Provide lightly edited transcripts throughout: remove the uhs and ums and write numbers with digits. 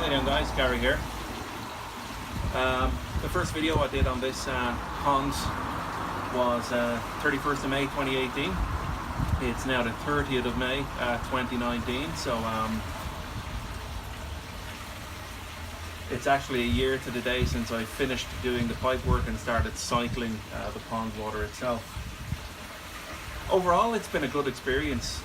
you doing, guys? Gary here. The first video I did on this pond was 31st of May 2018. It's now the 30th of May 2019, so it's actually a year to the day since I finished doing the pipe work and started cycling the pond water itself. Overall, it's been a good experience.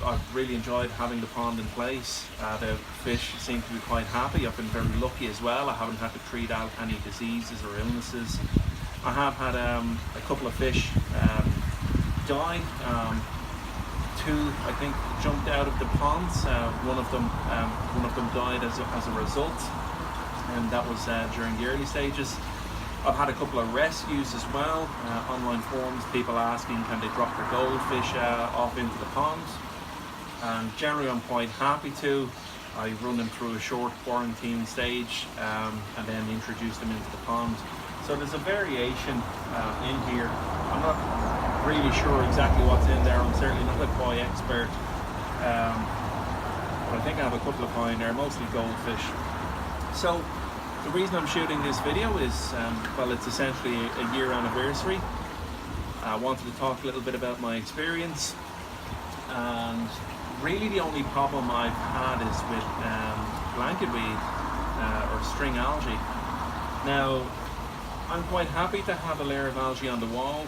I've really enjoyed having the pond in place. The fish seem to be quite happy. I've been very lucky as well. I haven't had to treat out any diseases or illnesses. I have had a couple of fish die. Two, I think, jumped out of the ponds. One of them died as a result, and that was during the early stages. I've had a couple of rescues as well. Online forums, people asking can they drop their goldfish off into the pond. And generally I'm quite happy to. I run them through a short quarantine stage and then introduce them into the pond. So there's a variation in here. I'm not really sure exactly what's in there. I'm certainly not a koi expert. But I think I have a couple of koi in there, mostly goldfish. So the reason I'm shooting this video is, well, it's essentially a year anniversary. I wanted to talk a little bit about my experience, and really the only problem I've had is with blanket weed or string algae. Now, I'm quite happy to have a layer of algae on the wall.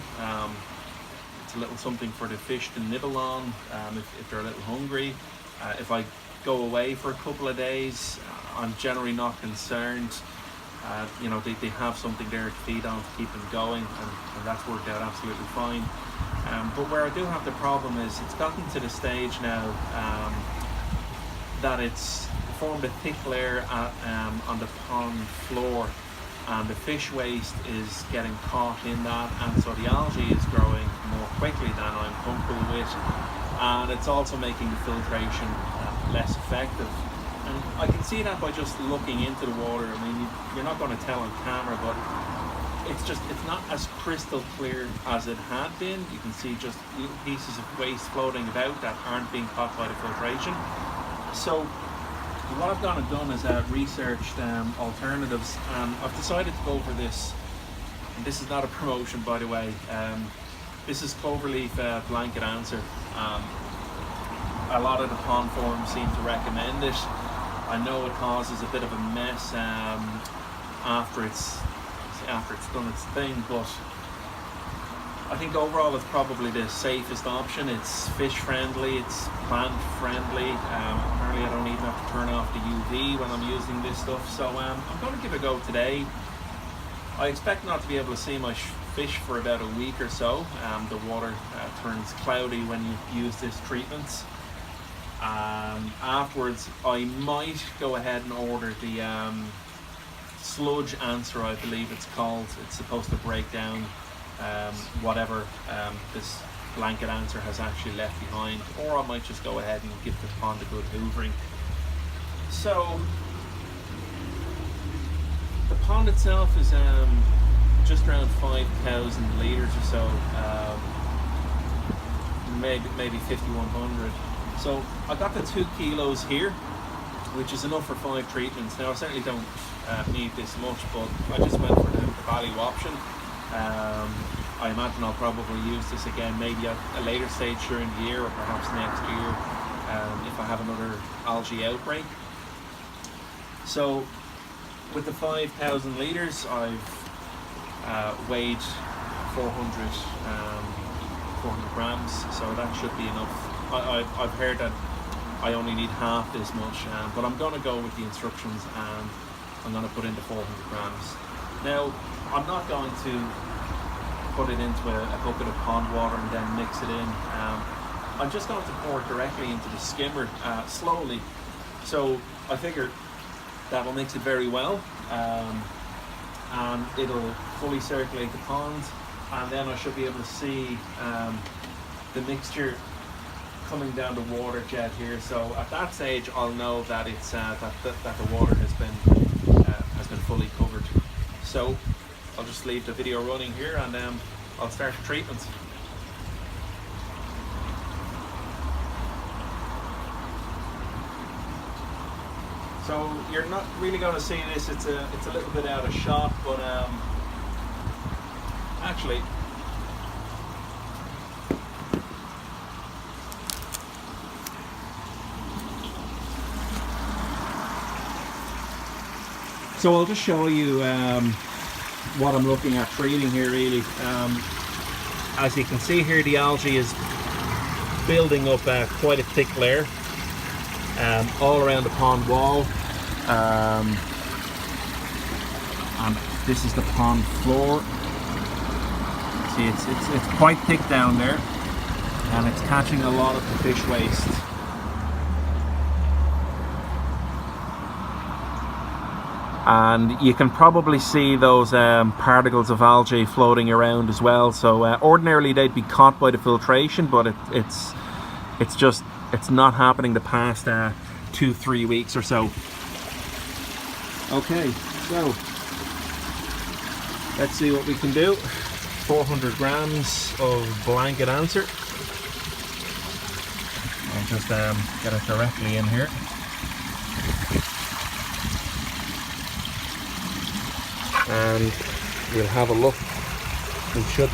It's a little something for the fish to nibble on if they're a little hungry. If I go away for a couple of days, I'm generally not concerned. You know, they have something there to feed on to keep them going, and that's worked out absolutely fine. But where I do have the problem is it's gotten to the stage now that it's formed a thick layer on the pond floor, and the fish waste is getting caught in that, and so the algae is growing more quickly than I'm comfortable with, and it's also making the filtration less effective. And I can see that by just looking into the water. I mean, you're not going to tell on camera, but it's not as crystal clear as it had been. You can see just little pieces of waste floating about that aren't being caught by the filtration. So what I've gone and done is researched alternatives, and I've decided to go for this. And this is not a promotion, by the way. This is Cloverleaf Blanket Answer. A lot of the pond forums seem to recommend it. I know it causes a bit of a mess after it's done its thing, but I think overall it's probably the safest option. It's fish friendly, it's plant friendly. Apparently I don't even have to turn off the UV when I'm using this stuff, so I'm going to give it a go today. I expect not to be able to see my fish for about a week or so. The water turns cloudy when you use this treatment. Afterwards I might go ahead and order the sludge answer, I believe it's called. It's supposed to break down whatever this blanket answer has actually left behind, or I might just go ahead and give the pond a good hoovering. So the pond itself is just around 5,000 litres or so, maybe 5,100. So I got the 2 kilos here, which is enough for 5 treatments. Now I certainly don't need this much, but I just went for the value option. I imagine I'll probably use this again maybe at a later stage during the year, or perhaps next year if I have another algae outbreak. So with the 5,000 litres, I've weighed 400 grams, so that should be enough. I've heard that I only need half this much, but I'm going to go with the instructions and I'm going to put in the 400 grams. Now, I'm not going to put it into a bucket of pond water and then mix it in. I'm just going to pour it directly into the skimmer slowly. So I figure that will mix it very well, and it'll fully circulate the pond, and then I should be able to see the mixture coming down the water jet here. So at that stage I'll know that it's that the water has been fully covered. So I'll just leave the video running here, and I'll start the treatment. So you're not really going to see this. It's a little bit out of shot, but actually. So I'll just show you what I'm looking at treating here really. As you can see here, the algae is building up quite a thick layer all around the pond wall. And this is the pond floor. See, it's quite thick down there, and it's catching a lot of the fish waste. And you can probably see those particles of algae floating around as well. So ordinarily they'd be caught by the filtration, but it's not happening the past 2-3 weeks or so. Okay, so let's see what we can do. 400 grams of Blanket Answer. I'll just get it directly in here. And we'll have a look. We should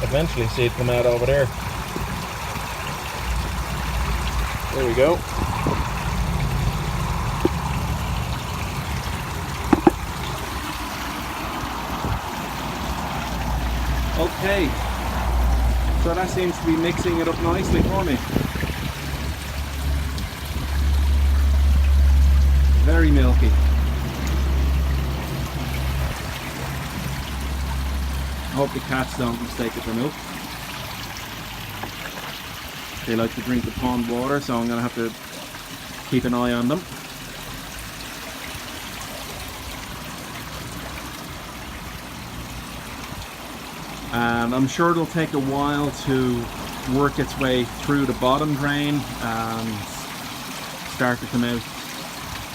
eventually see it come out over there. There we go. Okay, so that seems to be mixing it up nicely for me. Very milky. I hope the cats don't mistake it for milk. They like to drink the pond water, so I'm going to have to keep an eye on them. And I'm sure it'll take a while to work its way through the bottom drain and start to come out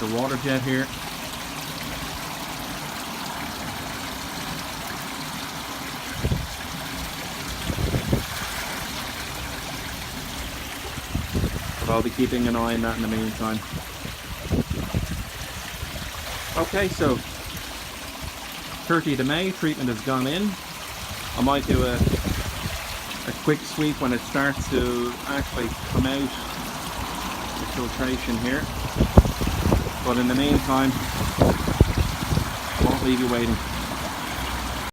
the water jet here. I'll be keeping an eye on that in the meantime. Okay, so 30th of May, treatment has gone in. I might do a quick sweep when it starts to actually come out the filtration here. But in the meantime, I won't leave you waiting.